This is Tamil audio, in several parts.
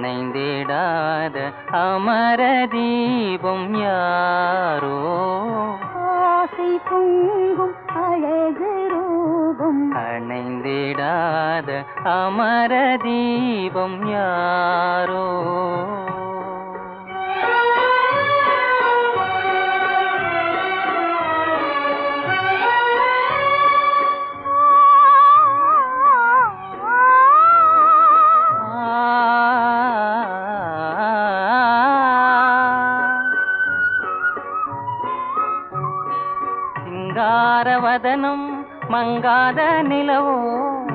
அணைந்திடாத அமர தீபம் யாரோ ஆசை பொங்கும் அழகு ரூபம் அணைந்திடாத அமர தீபம் யாரோ சிங்காரவதனம் மங்காத நிலவோ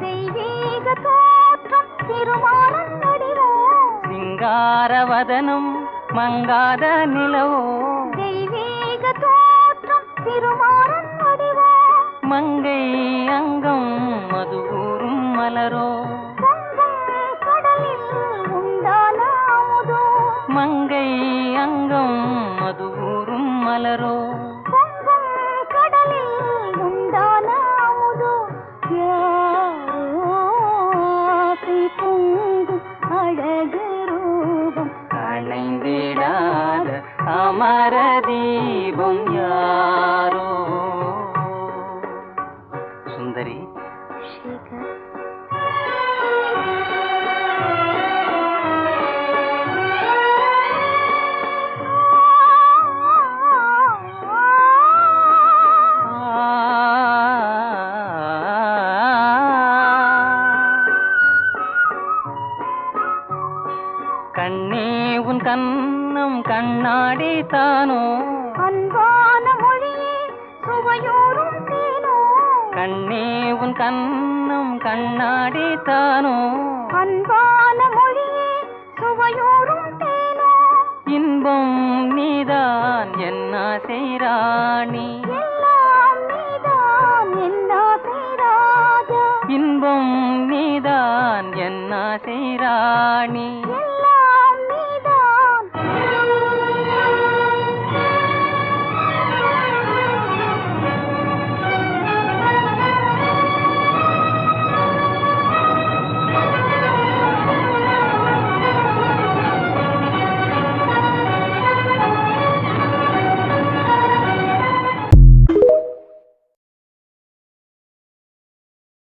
தெய்வீக தோற்றம் திருமாறன் வடிவோ சிங்காரவதனம் மங்காத நிலவோ தெய்வீக தோற்றம் திருமாறன் வடிவோ மங்கை அங்கம் மதுவூரும் மலரோ பொங்கும் கடலில் உண்டான அமுதோ மங்கை அங்கம் மதுவூரும் மலரோ அணைந்திடாத அமர தீபம் யாரோ சுந்தரி கண்ணே உன் கண்ணம் கண்ணாடி தானோ அன்பான மொழியே சுவையோரும் தேனோ கண்ணே உன் கண்ணம் கண்ணாடி தானோ அன்பான மொழியே சுவையோரும் தேனோ இன்பம் நீதான் என்ன செய்ராணி எல்லாம் நீதான் என்ன செய்ராஜா இன்பம் நீதான் என்ன செய்ராணி